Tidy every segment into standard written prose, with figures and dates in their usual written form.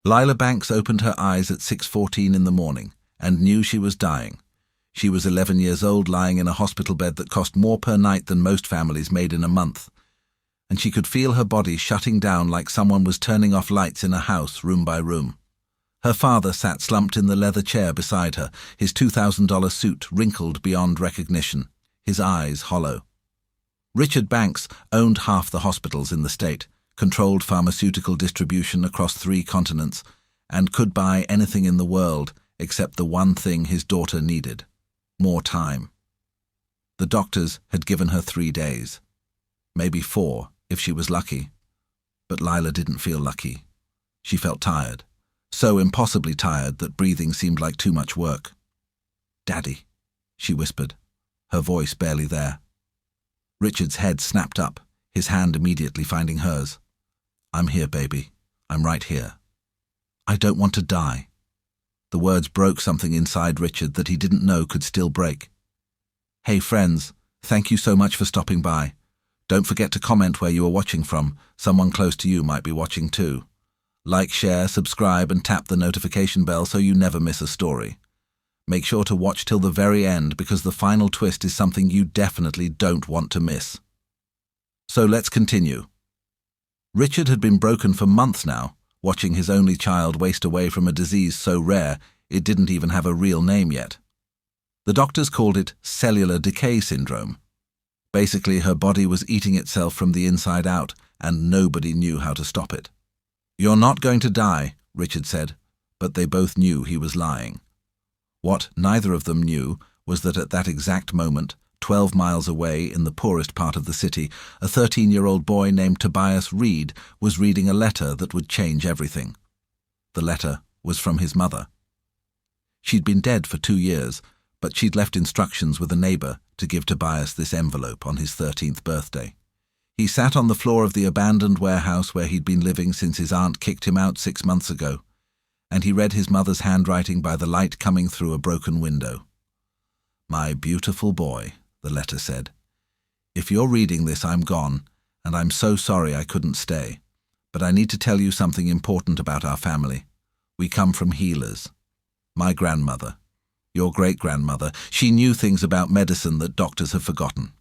Lila Banks opened her eyes at 6:14 in the morning and knew she was dying. She was 11 years old, lying in a hospital bed that cost more per night than most families made in a month. And she could feel her body shutting down like someone was turning off lights in a house, room by room. Her father sat slumped in the leather chair beside her, his $2,000 suit wrinkled beyond recognition, his eyes hollow. Richard Banks owned half the hospitals in the state, controlled pharmaceutical distribution across 3 continents, and could buy anything in the world except the one thing his daughter needed: more time. The doctors had given her 3 days, maybe 4 if she was lucky. But Lila didn't feel lucky. She felt tired, so impossibly tired that breathing seemed like too much work. "Daddy," she whispered, her voice barely there. Richard's head snapped up, his hand immediately finding hers. "I'm here, baby. I'm right here. I don't want to die." The words broke something inside Richard that he didn't know could still break. "Hey friends, thank you so much for stopping by. Don't forget to comment where you are watching from. Someone close to you might be watching too. Like, share, subscribe, and tap the notification bell so you never miss a story. Make sure to watch till the very end because the final twist is something you definitely don't want to miss." So let's continue. Richard had been broken for months now, watching his only child waste away from a disease so rare it didn't even have a real name yet. The doctors called it cellular decay syndrome. Basically, her body was eating itself from the inside out, and nobody knew how to stop it. "You're not going to die," Richard said, but they both knew he was lying. What neither of them knew was that at that exact moment, 12 miles away in the poorest part of the city, a 13-year-old boy named Tobias was reading a letter that would change everything. The letter was from his mother. She'd been dead for 2 years, but she'd left instructions with a neighbor to give Tobias this envelope on his 13th birthday. He sat on the floor of the abandoned warehouse where he'd been living since his aunt kicked him out 6 months ago, and he read his mother's handwriting by the light coming through a broken window. "My beautiful boy," the letter said. "If you're reading this, I'm gone, and I'm so sorry I couldn't stay. But I need to tell you something important about our family. We come from healers. My grandmother, your great-grandmother, she knew things about medicine that doctors have forgotten.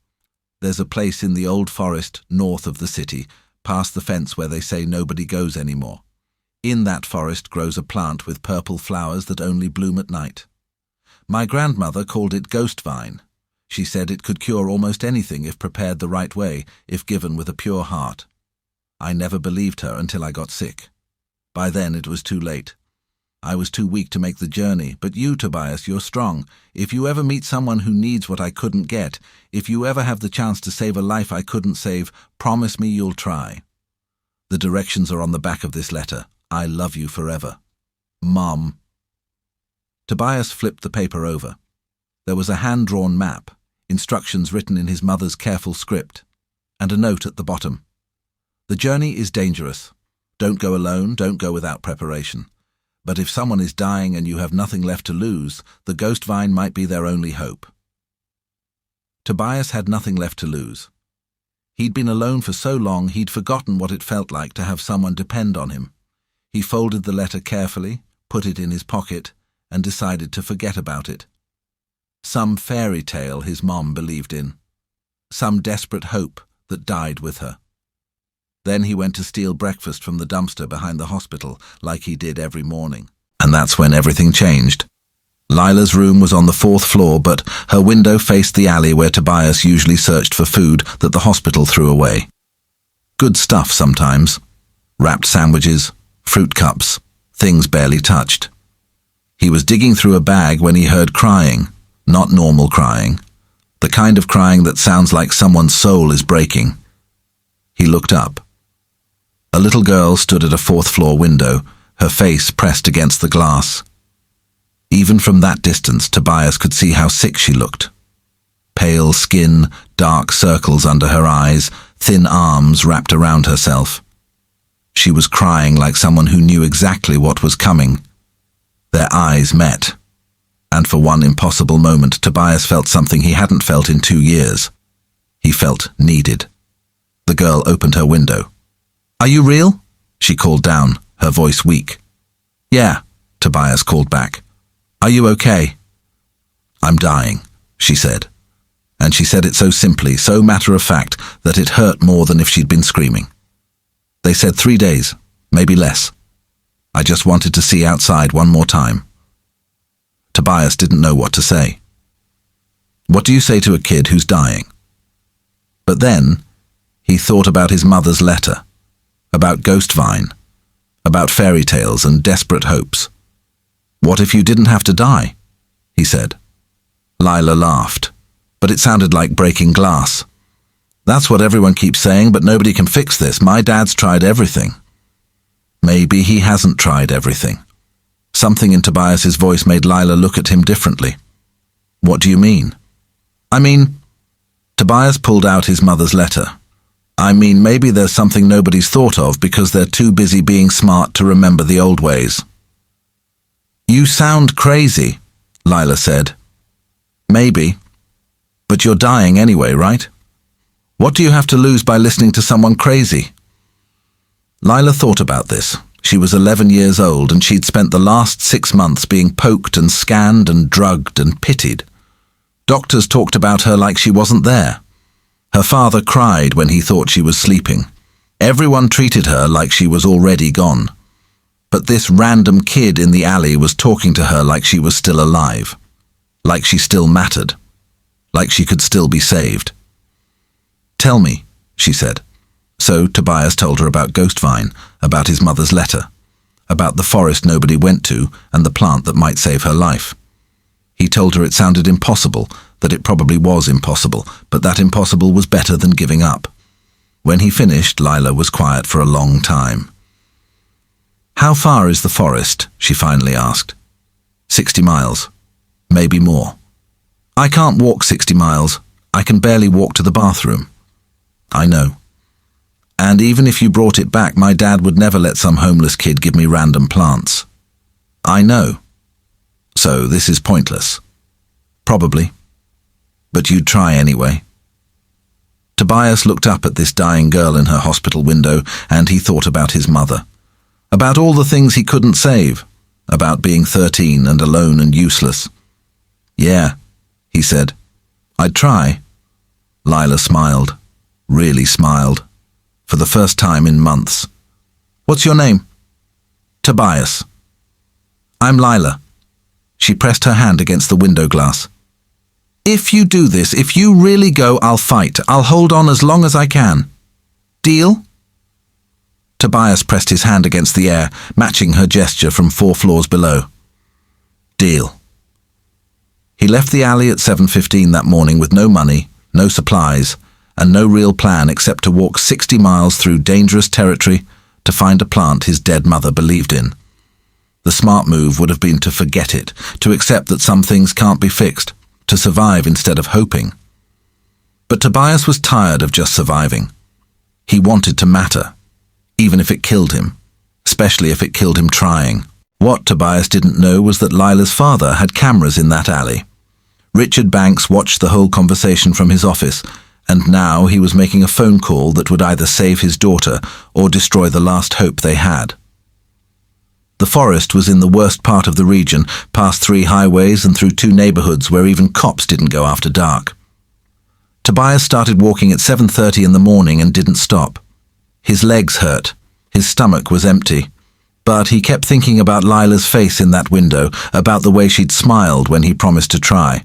There's a place in the old forest north of the city, past the fence where they say nobody goes anymore. In that forest grows a plant with purple flowers that only bloom at night. My grandmother called it ghost vine. She said it could cure almost anything if prepared the right way, if given with a pure heart. I never believed her until I got sick. By then it was too late. I was too weak to make the journey, but you, Tobias, you're strong. If you ever meet someone who needs what I couldn't get, if you ever have the chance to save a life I couldn't save, promise me you'll try. The directions are on the back of this letter. I love you forever. Mom." Tobias flipped the paper over. There was a hand-drawn map, instructions written in his mother's careful script, and a note at the bottom. "The journey is dangerous. Don't go alone, don't go without preparation. But if someone is dying and you have nothing left to lose, the ghost vine might be their only hope." Tobias had nothing left to lose. He'd been alone for so long he'd forgotten what it felt like to have someone depend on him. He folded the letter carefully, put it in his pocket, and decided to forget about it. Some fairy tale his mom believed in. Some desperate hope that died with her. Then he went to steal breakfast from the dumpster behind the hospital, like he did every morning. And that's when everything changed. Lila's room was on the 4th floor, but her window faced the alley where Tobias usually searched for food that the hospital threw away. Good stuff sometimes. Wrapped sandwiches, fruit cups, things barely touched. He was digging through a bag when he heard crying, not normal crying, the kind of crying that sounds like someone's soul is breaking. He looked up. A little girl stood at a 4th floor window, her face pressed against the glass. Even from that distance, Tobias could see how sick she looked. Pale skin, dark circles under her eyes, thin arms wrapped around herself. She was crying like someone who knew exactly what was coming. Their eyes met, and for one impossible moment, Tobias felt something he hadn't felt in 2 years. He felt needed. The girl opened her window. "Are you real?" she called down, her voice weak. Yeah, Tobias called back. Are you okay? I'm dying, she said. And she said it so simply, so matter-of-fact, that it hurt more than if she'd been screaming. They said 3 days, maybe less. I just wanted to see outside one more time. Tobias didn't know what to say. What do you say to a kid who's dying? But then, he thought about his mother's letter, about Ghostvine, about fairy tales and desperate hopes. What if you didn't have to die? He said. Lila laughed, but it sounded like breaking glass. That's what everyone keeps saying, but nobody can fix this. My dad's tried everything. Maybe he hasn't tried everything. Something in Tobias's voice made Lila look at him differently. What do you mean? Tobias pulled out his mother's letter. Maybe there's something nobody's thought of because they're too busy being smart to remember the old ways. You sound crazy, Lila said. Maybe. But you're dying anyway, right? What do you have to lose by listening to someone crazy? Lila thought about this. She was 11 years old and she'd spent the last 6 months being poked and scanned and drugged and pitied. Doctors talked about her like she wasn't there. Her father cried when he thought she was sleeping. Everyone treated her like she was already gone. But this random kid in the alley was talking to her like she was still alive. Like she still mattered. Like she could still be saved. Tell me, she said. So Tobias told her about Ghostvine, about his mother's letter, about the forest nobody went to and the plant that might save her life. He told her it sounded impossible, that it probably was impossible, but that impossible was better than giving up. When he finished, Lila was quiet for a long time. How far is the forest? She finally asked. 60 miles. Maybe more. I can't walk 60 miles. I can barely walk to the bathroom. I know. And even if you brought it back, my dad would never let some homeless kid give me random plants. I know. So this is pointless. Probably. But you'd try anyway. Tobias looked up at this dying girl in her hospital window, and he thought about his mother. About all the things he couldn't save. About being 13 and alone and useless. Yeah, he said. I'd try. Lila smiled. Really smiled. For the first time in months. What's your name? Tobias. I'm Lila. She pressed her hand against the window glass. If you do this, if you really go, I'll fight. I'll hold on as long as I can. Deal? Tobias pressed his hand against the air, matching her gesture from 4 floors below. Deal. He left the alley at 7:15 that morning with no money, no supplies, and no real plan except to walk 60 miles through dangerous territory to find a plant his dead mother believed in. The smart move would have been to forget it, to accept that some things can't be fixed, to survive instead of hoping. But Tobias was tired of just surviving. He wanted to matter, even if it killed him, especially if it killed him trying. What Tobias didn't know was that Lila's father had cameras in that alley. Richard Banks watched the whole conversation from his office, and now he was making a phone call that would either save his daughter or destroy the last hope they had. The forest was in the worst part of the region, past 3 highways and through 2 neighborhoods where even cops didn't go after dark. Tobias started walking at 7:30 in the morning and didn't stop. His legs hurt. His stomach was empty. But he kept thinking about Lila's face in that window, about the way she'd smiled when he promised to try.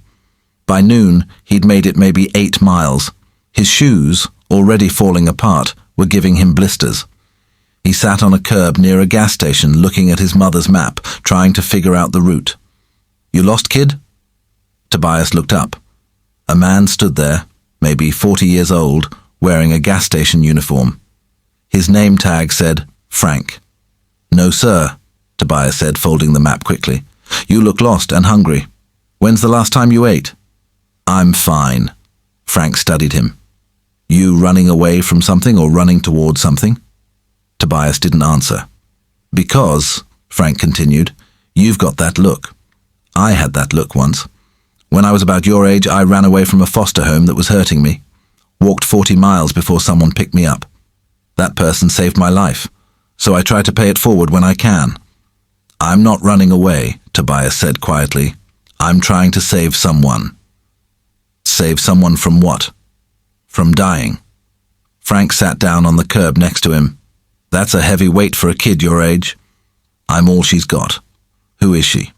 By noon, he'd made it maybe 8 miles. His shoes, already falling apart, were giving him blisters. He sat on a curb near a gas station looking at his mother's map, trying to figure out the route. You lost, kid? Tobias looked up. A man stood there, maybe 40 years old, wearing a gas station uniform. His name tag said, Frank. No, sir, Tobias said, folding the map quickly. You look lost and hungry. When's the last time you ate? I'm fine. Frank studied him. You running away from something or running towards something? Tobias didn't answer. Because, Frank continued, you've got that look. I had that look once. When I was about your age, I ran away from a foster home that was hurting me. Walked 40 miles before someone picked me up. That person saved my life, so I try to pay it forward when I can. I'm not running away, Tobias said quietly. I'm trying to save someone. Save someone from what? From dying. Frank sat down on the curb next to him. That's a heavy weight for a kid your age. I'm all she's got. Who is she?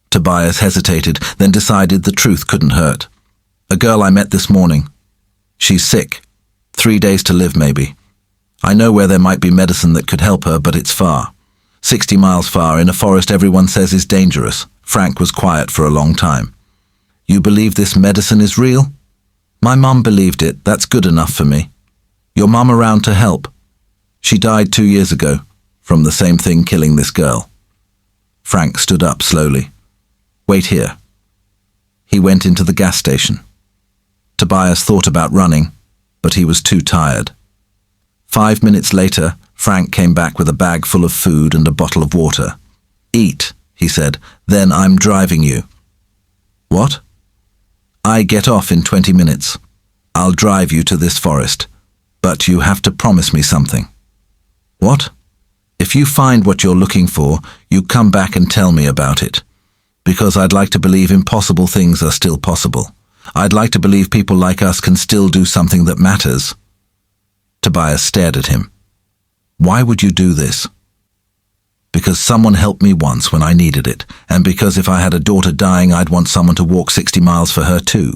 Tobias hesitated, then decided the truth couldn't hurt. A girl I met this morning. She's sick. 3 days to live, maybe. I know where there might be medicine that could help her, but it's far. 60 miles far, in a forest everyone says is dangerous. Frank was quiet for a long time. You believe this medicine is real? My mum believed it. That's good enough for me. Your mum around to help? She died 2 years ago, from the same thing killing this girl. Frank stood up slowly. Wait here. He went into the gas station. Tobias thought about running, but he was too tired. 5 minutes later, Frank came back with a bag full of food and a bottle of water. Eat, he said, then I'm driving you. What? I get off in 20 minutes. I'll drive you to this forest, but you have to promise me something. What? If you find what you're looking for, you come back and tell me about it. Because I'd like to believe impossible things are still possible. I'd like to believe people like us can still do something that matters. Tobias stared at him. Why would you do this? Because someone helped me once when I needed it, and because if I had a daughter dying, I'd want someone to walk 60 miles for her too.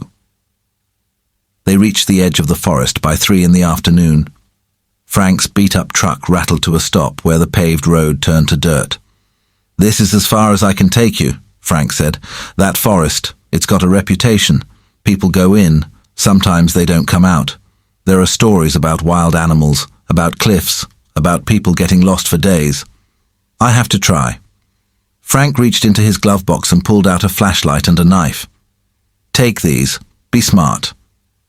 They reached the edge of the forest by 3 in the afternoon. Frank's beat-up truck rattled to a stop where the paved road turned to dirt. This is as far as I can take you, Frank said. That forest, it's got a reputation. People go in, sometimes they don't come out. There are stories about wild animals, about cliffs, about people getting lost for days. I have to try. Frank reached into his glove box and pulled out a flashlight and a knife. Take these. Be smart.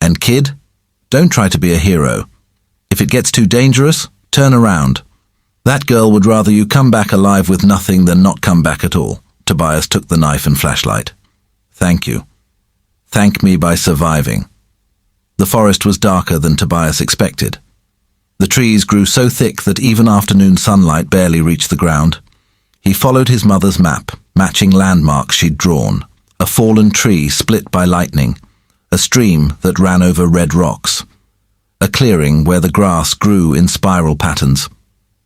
And kid, don't try to be a hero. If it gets too dangerous, turn around. That girl would rather you come back alive with nothing than not come back at all. Tobias took the knife and flashlight. Thank you. Thank me by surviving. The forest was darker than Tobias expected. The trees grew so thick that even afternoon sunlight barely reached the ground. He followed his mother's map, matching landmarks she'd drawn. A fallen tree split by lightning. A stream that ran over red rocks. A clearing where the grass grew in spiral patterns.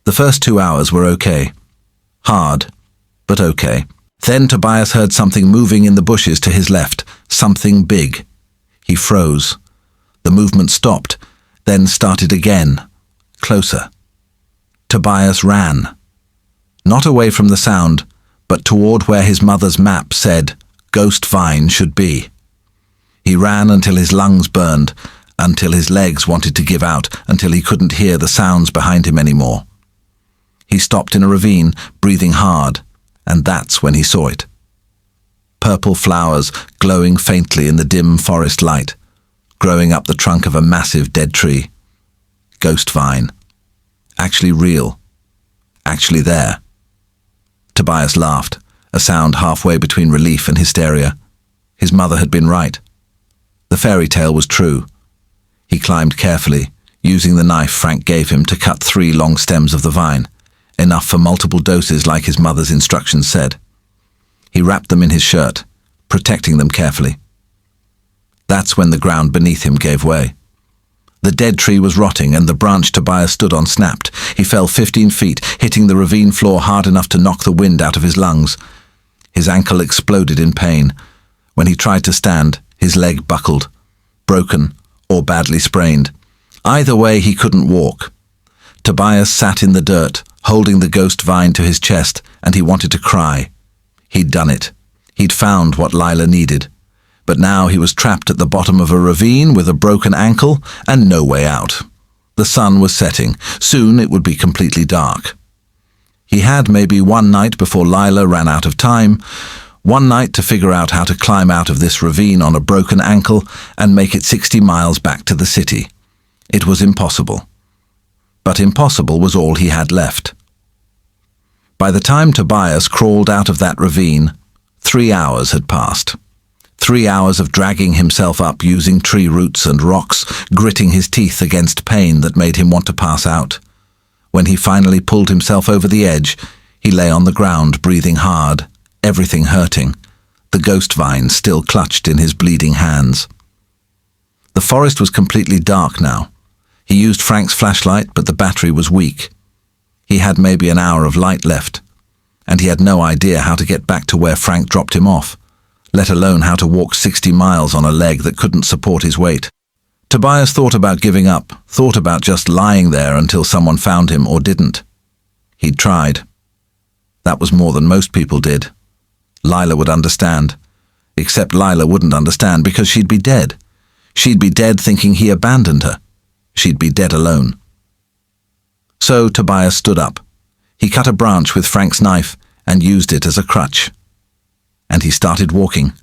The first 2 hours were okay. Hard, but okay. Then Tobias heard something moving in the bushes to his left, something big. He froze. The movement stopped, then started again, closer. Tobias ran. Not away from the sound, but toward where his mother's map said Ghost Vine should be. He ran until his lungs burned, until his legs wanted to give out, until he couldn't hear the sounds behind him anymore. He stopped in a ravine, breathing hard, and that's when he saw it. Purple flowers glowing faintly in the dim forest light, growing up the trunk of a massive dead tree. Ghost vine. Actually real. Actually there. Tobias laughed, a sound halfway between relief and hysteria. His mother had been right. The fairy tale was true. He climbed carefully, using the knife Frank gave him to cut 3 long stems of the vine, enough for multiple doses like his mother's instructions said. He wrapped them in his shirt, protecting them carefully. That's when the ground beneath him gave way. The dead tree was rotting and the branch Tobias stood on snapped. He fell 15 feet, hitting the ravine floor hard enough to knock the wind out of his lungs. His ankle exploded in pain. When he tried to stand, his leg buckled, broken or badly sprained. Either way, he couldn't walk. Tobias sat in the dirt, holding the ghost vine to his chest, and he wanted to cry. He'd done it. He'd found what Lila needed. But now he was trapped at the bottom of a ravine with a broken ankle and no way out. The sun was setting. Soon it would be completely dark. He had maybe one night before Lila ran out of time, one night to figure out how to climb out of this ravine on a broken ankle and make it 60 miles back to the city. It was impossible. But impossible was all he had left. By the time Tobias crawled out of that ravine, 3 hours had passed. 3 hours of dragging himself up using tree roots and rocks, gritting his teeth against pain that made him want to pass out. When he finally pulled himself over the edge, He lay on the ground, breathing hard, everything hurting, the ghost vine still clutched in his bleeding hands. The forest was completely dark now. He used Frank's flashlight, but the battery was weak. He had maybe an hour of light left, and he had no idea how to get back to where Frank dropped him off, let alone how to walk 60 miles on a leg that couldn't support his weight. Tobias thought about giving up, thought about just lying there until someone found him or didn't. He'd tried. That was more than most people did. Lila would understand. Except Lila wouldn't understand because she'd be dead. She'd be dead thinking he abandoned her. She'd be dead alone. So Tobias stood up. He cut a branch with Frank's knife and used it as a crutch. And he started walking.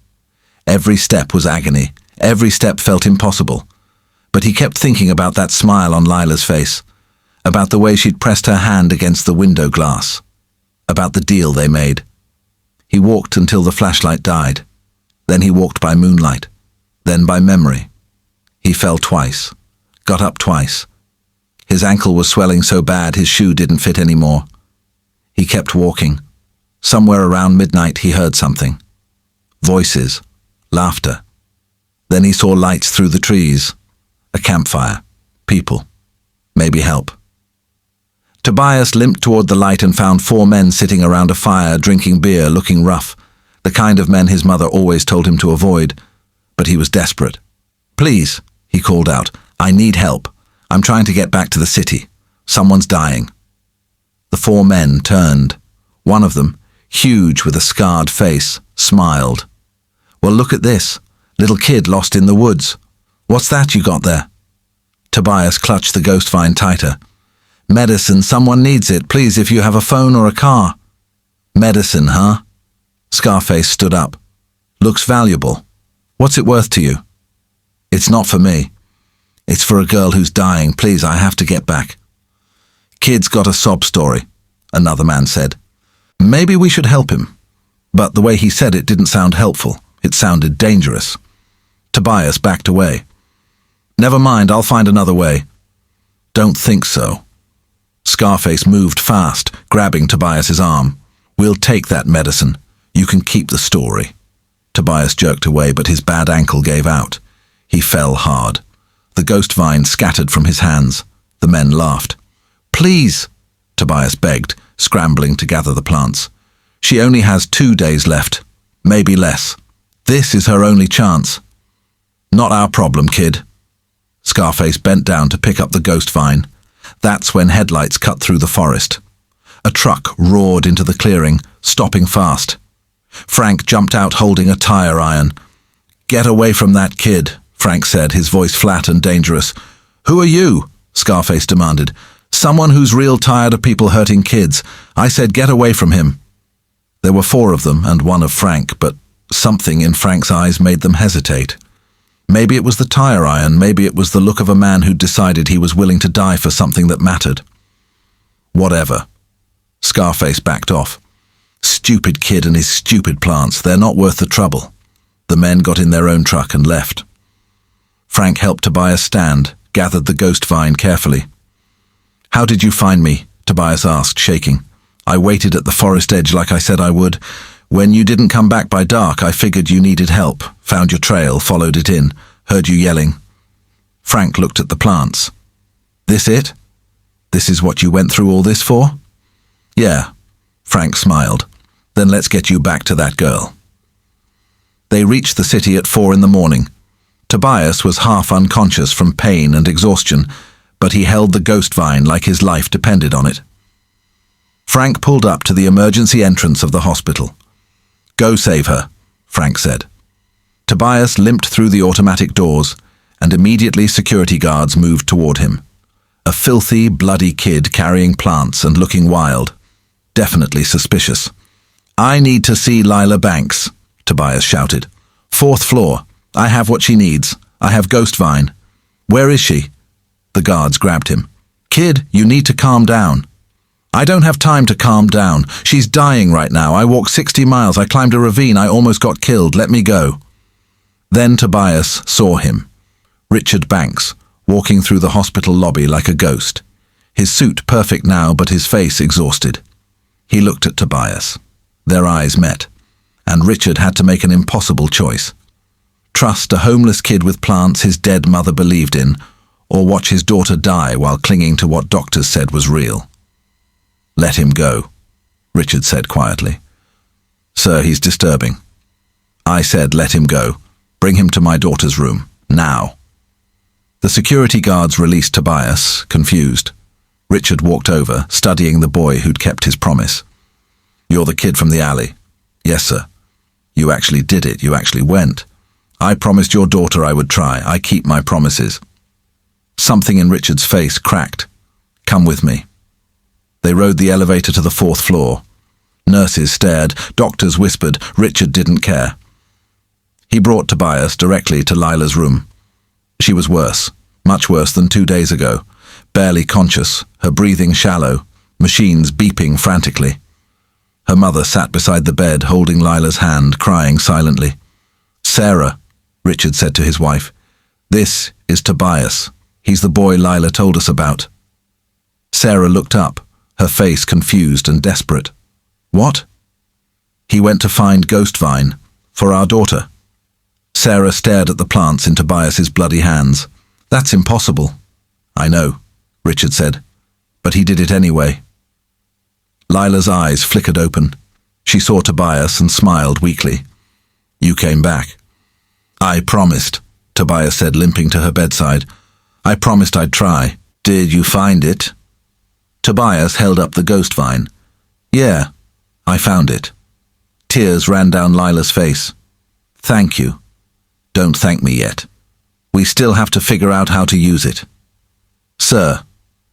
Every step was agony. Every step felt impossible. But he kept thinking about that smile on Lila's face, about the way she'd pressed her hand against the window glass, about the deal they made. He walked until the flashlight died. Then he walked by moonlight, then by memory. He fell twice, got up twice. His ankle was swelling so bad his shoe didn't fit anymore. He kept walking. Somewhere around midnight he heard something. Voices, laughter. Then he saw lights through the trees. A campfire, people, maybe help. Tobias limped toward the light and found 4 men sitting around a fire, drinking beer, looking rough, the kind of men his mother always told him to avoid. But he was desperate. "Please," he called out, "I need help. I'm trying to get back to the city. Someone's dying." The 4 men turned. One of them, huge with a scarred face, smiled. "Well, look at this. Little kid lost in the woods. What's that you got there?" Tobias clutched the ghost vine tighter. "Medicine, someone needs it. Please, if you have a phone or a car." "Medicine, huh?" Scarface stood up. "Looks valuable. What's it worth to you?" "It's not for me. It's for a girl who's dying. Please, I have to get back." "Kid's got a sob story," another man said. "Maybe we should help him." But the way he said it didn't sound helpful. It sounded dangerous. Tobias backed away. "Never mind, I'll find another way." "Don't think so." Scarface moved fast, grabbing Tobias's arm. "We'll take that medicine. You can keep the story." Tobias jerked away, but his bad ankle gave out. He fell hard. The ghost vine scattered from his hands. The men laughed. "Please," Tobias begged, scrambling to gather the plants. "She only has 2 days left, maybe less. This is her only chance." "Not our problem, kid." Scarface bent down to pick up the ghost vine. That's when headlights cut through the forest. A truck roared into the clearing, stopping fast. Frank jumped out holding a tire iron. "Get away from that kid," Frank said, his voice flat and dangerous. "Who are you?" Scarface demanded. "Someone who's real tired of people hurting kids. I said get away from him." There were 4 of them and 1 of Frank, but something in Frank's eyes made them hesitate. Maybe it was the tire iron, maybe it was the look of a man who'd decided he was willing to die for something that mattered. Whatever. Scarface backed off. Stupid kid and his stupid plants, they're not worth the trouble. The men got in their own truck and left. Frank helped Tobias stand, gathered the ghost vine carefully. "How did you find me?" Tobias asked, shaking. "I waited at the forest edge like I said I would. When you didn't come back by dark, I figured you needed help. Found your trail, followed it in, heard you yelling." Frank looked at the plants. "This it? This is what you went through all this for?" "Yeah," Frank smiled. "Then let's get you back to that girl." They reached the city at 4 in the morning. Tobias was half unconscious from pain and exhaustion, but he held the ghost vine like his life depended on it. Frank pulled up to the emergency entrance of the hospital. "Go save her," Frank said. Tobias limped through the automatic doors, and immediately security guards moved toward him. A filthy, bloody kid carrying plants and looking wild. Definitely suspicious. "I need to see Lila Banks," Tobias shouted. "4th floor. I have what she needs. I have ghost vine." "Where is she?" The guards grabbed him. "Kid, you need to calm down." "I don't have time to calm down. She's dying right now. I walked 60 miles. I climbed a ravine. I almost got killed. Let me go." Then Tobias saw him. Richard Banks, walking through the hospital lobby like a ghost. His suit perfect now, but his face exhausted. He looked at Tobias. Their eyes met, and Richard had to make an impossible choice. Trust a homeless kid with plants his dead mother believed in, or watch his daughter die while clinging to what doctors said was real. "Let him go," Richard said quietly. "Sir, he's disturbing." "I said let him go. Bring him to my daughter's room, now." The security guards released Tobias, confused. Richard walked over, studying the boy who'd kept his promise. "You're the kid from the alley." "Yes, sir." "You actually did it. You actually went." "I promised your daughter I would try. I keep my promises." Something in Richard's face cracked. "Come with me." They rode the elevator to the 4th floor. Nurses stared, doctors whispered. Richard didn't care. He brought Tobias directly to Lila's room. She was worse, much worse than 2 days ago. Barely conscious, her breathing shallow, machines beeping frantically. Her mother sat beside the bed, holding Lila's hand, crying silently. "Sarah," Richard said to his wife, "this is Tobias. He's the boy Lila told us about." Sarah looked up, her face confused and desperate. "What?" "He went to find Ghost Vine, for our daughter." Sarah stared at the plants in Tobias's bloody hands. "That's impossible." "I know," Richard said, "but he did it anyway." Lila's eyes flickered open. She saw Tobias and smiled weakly. "You came back." "I promised," Tobias said, limping to her bedside. "I promised I'd try." "Did you find it?" Tobias held up the ghost vine. "Yeah, I found it." Tears ran down Lila's face. "Thank you." "Don't thank me yet. We still have to figure out how to use it." "Sir,"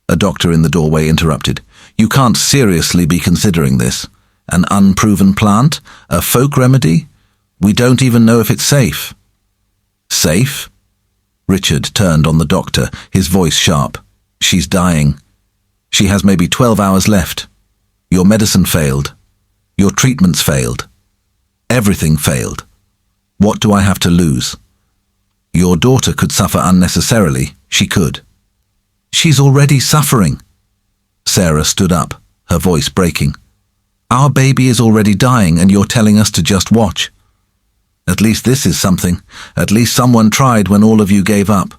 a doctor in the doorway interrupted, "you can't seriously be considering this. An unproven plant? A folk remedy? We don't even know if it's safe." "Safe?" Richard turned on the doctor, his voice sharp. "She's dying. She has maybe 12 hours left. Your medicine failed. Your treatments failed. Everything failed. What do I have to lose? Your daughter could suffer unnecessarily. She could." "She's already suffering." Sarah stood up, her voice breaking. "Our baby is already dying and you're telling us to just watch. At least this is something. At least someone tried when all of you gave up."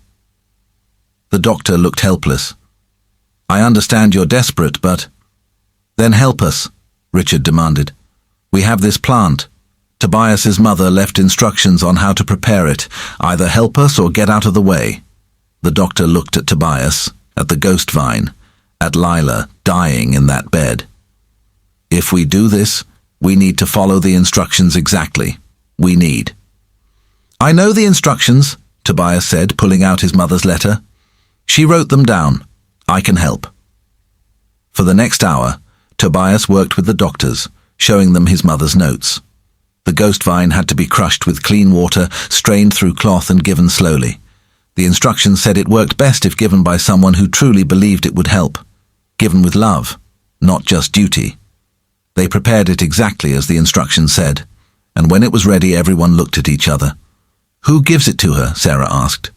The doctor looked helpless. "I understand you're desperate, but—" "Then help us," Richard demanded. "We have this plant. Tobias's mother left instructions on how to prepare it. Either help us or get out of the way." The doctor looked at Tobias, at the ghost vine, at Lila dying in that bed. "If we do this, we need to follow the instructions exactly. We need." "I know the instructions," Tobias said, pulling out his mother's letter. "She wrote them down. I can help." For the next hour, Tobias worked with the doctors, showing them his mother's notes. The ghost vine had to be crushed with clean water, strained through cloth and given slowly. The instructions said it worked best if given by someone who truly believed it would help. Given with love, not just duty. They prepared it exactly as the instructions said, and when it was ready everyone looked at each other. "Who gives it to her?" Sarah asked.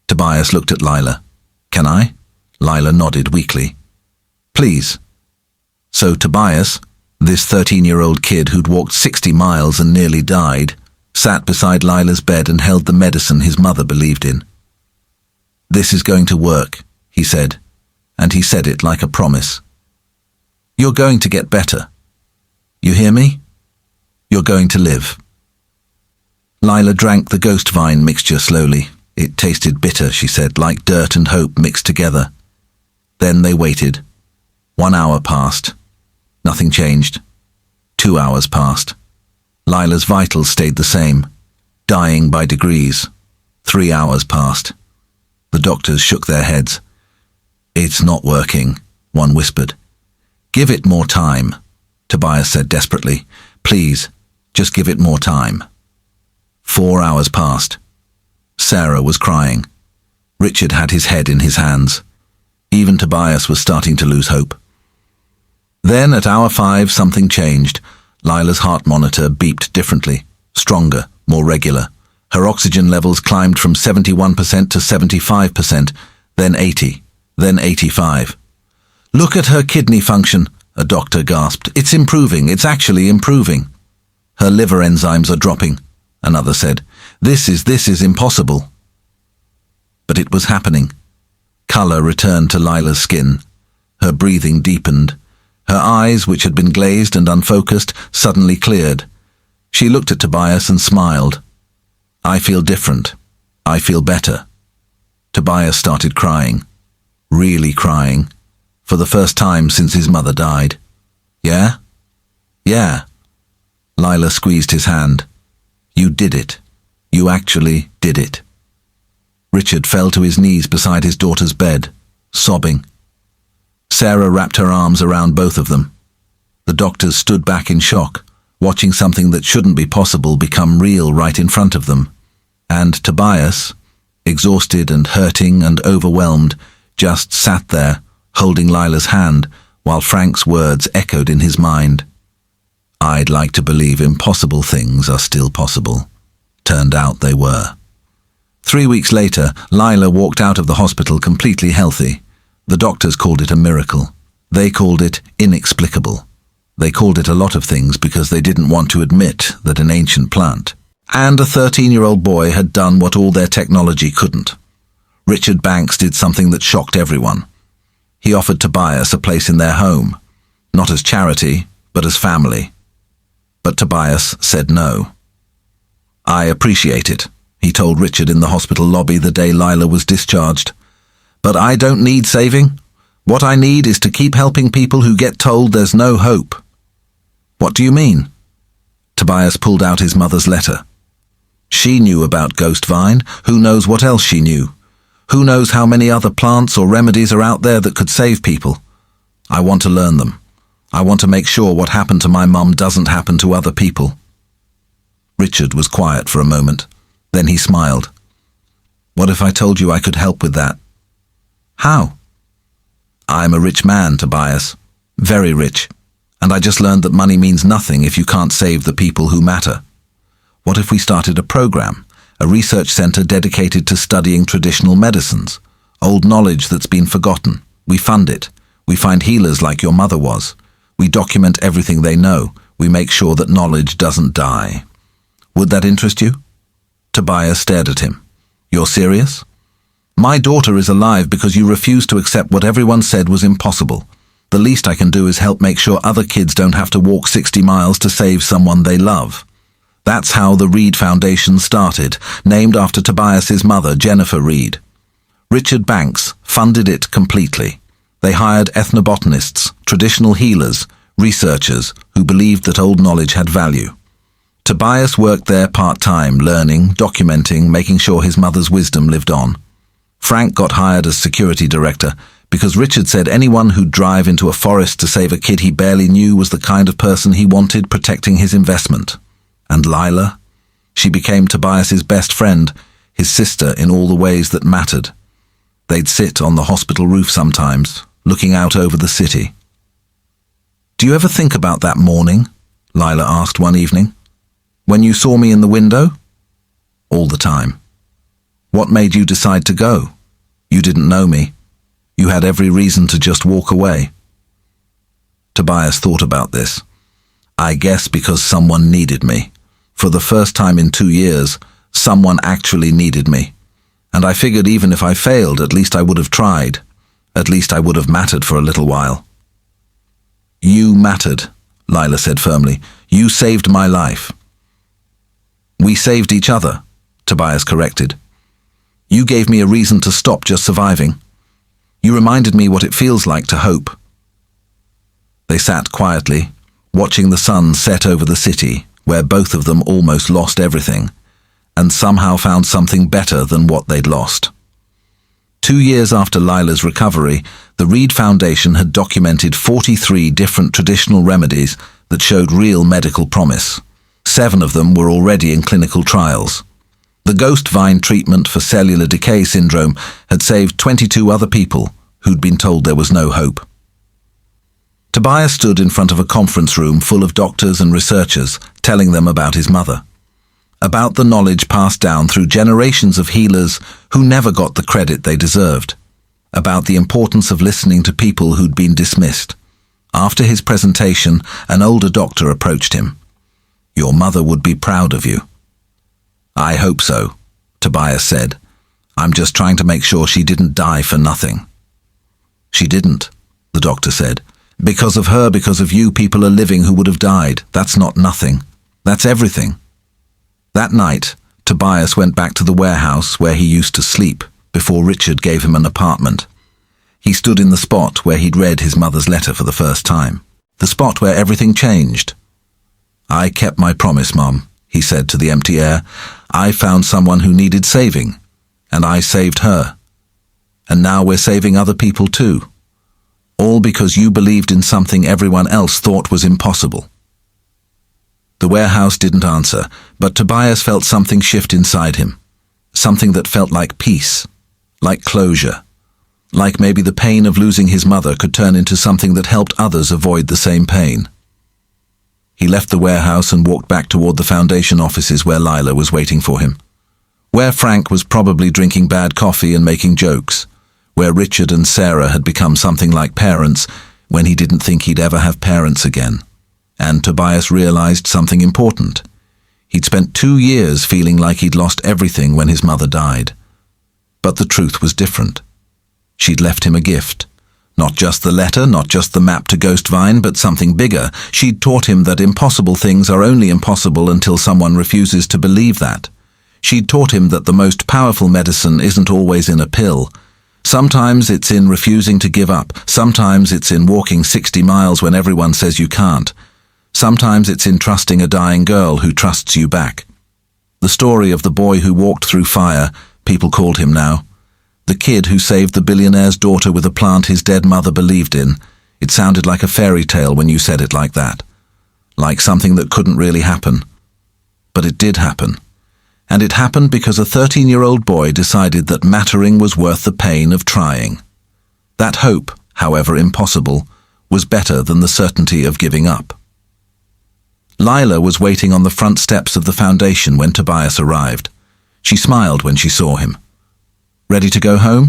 Tobias looked at Lila. "Can I?" Lila nodded weakly. "Please." So Tobias, this 13-year-old kid who'd walked 60 miles and nearly died, sat beside Lila's bed and held the medicine his mother believed in. "This is going to work," he said, and he said it like a promise. "You're going to get better. You hear me? You're going to live." Lila drank the ghost vine mixture slowly. It tasted bitter, she said, like dirt and hope mixed together. Then they waited. 1 hour passed. Nothing changed. 2 hours passed. Lila's vitals stayed the same, dying by degrees. 3 hours passed. The doctors shook their heads. "It's not working," one whispered. "Give it more time," Tobias said desperately. "Please, just give it more time." 4 hours passed. Sarah was crying. Richard had his head in his hands. Even Tobias was starting to lose hope. Then at hour 5 something changed. Lila's heart monitor beeped differently, stronger, more regular. Her oxygen levels climbed from 71% to 75%, then 80, then 85. "Look at her kidney function," A doctor gasped. It's improving. It's actually improving. Her liver enzymes are dropping. Another said, This is impossible. But it was happening. Colour returned to Lila's skin. Her breathing deepened. Her eyes, which had been glazed and unfocused, suddenly cleared. She looked at Tobias and smiled. I feel different. I feel better. Tobias started crying. Really crying. For the first time since his mother died. Yeah? Yeah. Lila squeezed his hand. You did it. You actually did it. Richard fell to his knees beside his daughter's bed, sobbing. Sarah wrapped her arms around both of them. The doctors stood back in shock, watching something that shouldn't be possible become real right in front of them. And Tobias, exhausted and hurting and overwhelmed, just sat there, holding Lila's hand, while Frank's words echoed in his mind. I'd like to believe impossible things are still possible. Turned out they were. 3 weeks later, Lila walked out of the hospital completely healthy. The doctors called it a miracle. They called it inexplicable. They called it a lot of things because they didn't want to admit that an ancient plant and a 13-year-old boy had done what all their technology couldn't. Richard Banks did something that shocked everyone. He offered Tobias a place in their home, not as charity, but as family. But Tobias said no. I appreciate it, he told Richard in the hospital lobby the day Lila was discharged. But I don't need saving. What I need is to keep helping people who get told there's no hope. What do you mean? Tobias pulled out his mother's letter. She knew about Ghost Vine. Who knows what else she knew? Who knows how many other plants or remedies are out there that could save people? I want to learn them. I want to make sure what happened to my mum doesn't happen to other people. Richard was quiet for a moment. Then he smiled. What if I told you I could help with that? How? I'm a rich man, Tobias. Very rich. And I just learned that money means nothing if you can't save the people who matter. What if we started a program, a research center dedicated to studying traditional medicines, old knowledge that's been forgotten? We fund it. We find healers like your mother was. We document everything they know. We make sure that knowledge doesn't die. Would that interest you? Tobias stared at him. You're serious? My daughter is alive because you refuse to accept what everyone said was impossible. The least I can do is help make sure other kids don't have to walk 60 miles to save someone they love. That's how the Reed Foundation started, named after Tobias's mother, Jennifer Reed. Richard Banks funded it completely. They hired ethnobotanists, traditional healers, researchers who believed that old knowledge had value. Tobias worked there part-time, learning, documenting, making sure his mother's wisdom lived on. Frank got hired as security director because Richard said anyone who'd drive into a forest to save a kid he barely knew was the kind of person he wanted protecting his investment. And Lila? She became Tobias's best friend, his sister in all the ways that mattered. They'd sit on the hospital roof sometimes, looking out over the city. Do you ever think about that morning? Lila asked one evening. When you saw me in the window? All the time. What made you decide to go? You didn't know me. You had every reason to just walk away. Tobias thought about this. I guess because someone needed me. For the first time in 2 years, someone actually needed me. And I figured even if I failed, at least I would have tried. At least I would have mattered for a little while. You mattered, Lila said firmly. You saved my life. We saved each other, Tobias corrected. You gave me a reason to stop just surviving. You reminded me what it feels like to hope. They sat quietly, watching the sun set over the city, where both of them almost lost everything, and somehow found something better than what they'd lost. 2 years after Lila's recovery, the Reed Foundation had documented 43 different traditional remedies that showed real medical promise. 7 of them were already in clinical trials. The Ghost Vine treatment for cellular decay syndrome had saved 22 other people who'd been told there was no hope. Tobias stood in front of a conference room full of doctors and researchers, telling them about his mother. About the knowledge passed down through generations of healers who never got the credit they deserved. About the importance of listening to people who'd been dismissed. After his presentation, an older doctor approached him. "Your mother would be proud of you." "I hope so," Tobias said. "I'm just trying to make sure she didn't die for nothing." "She didn't," the doctor said. "Because of her, because of you, people are living who would have died. That's not nothing. That's everything." That night, Tobias went back to the warehouse where he used to sleep before Richard gave him an apartment. He stood in the spot where he'd read his mother's letter for the first time. The spot where everything changed. "I kept my promise, Mom," he said to the empty air. "I found someone who needed saving, and I saved her. And now we're saving other people too. All because you believed in something everyone else thought was impossible." The warehouse didn't answer, but Tobias felt something shift inside him. Something that felt like peace, like closure. Like maybe the pain of losing his mother could turn into something that helped others avoid the same pain. He left the warehouse and walked back toward the foundation offices where Lila was waiting for him. Where Frank was probably drinking bad coffee and making jokes. Where Richard and Sarah had become something like parents when he didn't think he'd ever have parents again. And Tobias realized something important. He'd spent 2 years feeling like he'd lost everything when his mother died. But the truth was different. She'd left him a gift. Not just the letter, not just the map to Ghostvine, but something bigger. She'd taught him that impossible things are only impossible until someone refuses to believe that. She'd taught him that the most powerful medicine isn't always in a pill. Sometimes it's in refusing to give up. Sometimes it's in walking 60 miles when everyone says you can't. Sometimes it's in trusting a dying girl who trusts you back. The story of the boy who walked through fire, people called him now. The kid who saved the billionaire's daughter with a plant his dead mother believed in. It sounded like a fairy tale when you said it like that. Like something that couldn't really happen. But it did happen. And it happened because a 13-year-old boy decided that mattering was worth the pain of trying. That hope, however impossible, was better than the certainty of giving up. Lila was waiting on the front steps of the foundation when Tobias arrived. She smiled when she saw him. "Ready to go home?"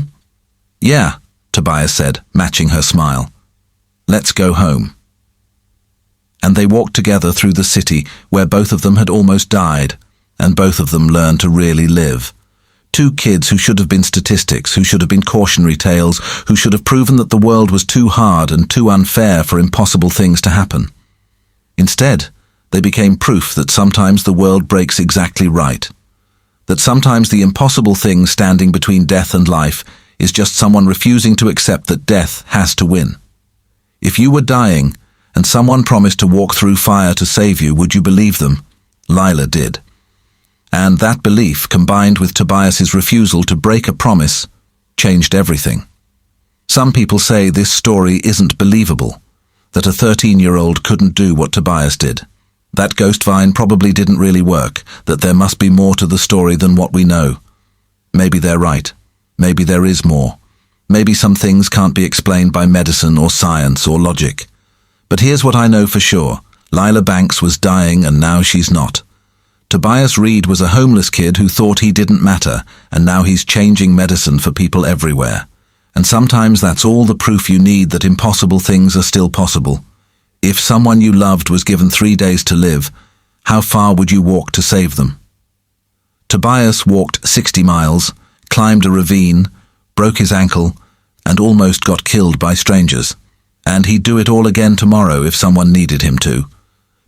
"Yeah," Tobias said, matching her smile. "Let's go home." And they walked together through the city where both of them had almost died, and both of them learned to really live. 2 kids who should have been statistics, who should have been cautionary tales, who should have proven that the world was too hard and too unfair for impossible things to happen. Instead, they became proof that sometimes the world breaks exactly right. That sometimes the impossible thing standing between death and life is just someone refusing to accept that death has to win. If you were dying and someone promised to walk through fire to save you, would you believe them? Lila did. And that belief, combined with Tobias's refusal to break a promise, changed everything. Some people say this story isn't believable, that a 13-year-old couldn't do what Tobias did. That Ghostvine probably didn't really work, that there must be more to the story than what we know. Maybe they're right. Maybe there is more. Maybe some things can't be explained by medicine or science or logic. But here's what I know for sure. Lila Banks was dying and now she's not. Tobias Reed was a homeless kid who thought he didn't matter, and now he's changing medicine for people everywhere. And sometimes that's all the proof you need that impossible things are still possible. If someone you loved was given 3 days to live, how far would you walk to save them? Tobias walked 60 miles, climbed a ravine, broke his ankle, and almost got killed by strangers. And he'd do it all again tomorrow if someone needed him to.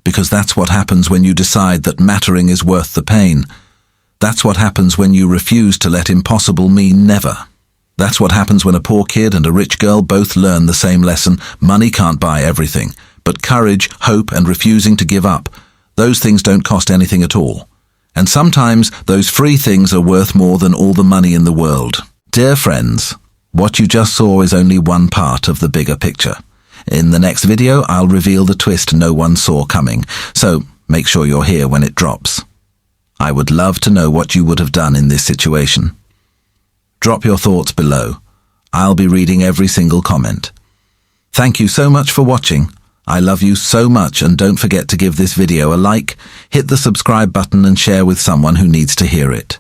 Because that's what happens when you decide that mattering is worth the pain. That's what happens when you refuse to let impossible mean never. That's what happens when a poor kid and a rich girl both learn the same lesson. Money can't buy everything. But courage, hope, and refusing to give up, those things don't cost anything at all. And sometimes those free things are worth more than all the money in the world. Dear friends, what you just saw is only one part of the bigger picture. In the next video, I'll reveal the twist no one saw coming, so make sure you're here when it drops. I would love to know what you would have done in this situation. Drop your thoughts below. I'll be reading every single comment. Thank you so much for watching. I love you so much, and don't forget to give this video a like, hit the subscribe button and share with someone who needs to hear it.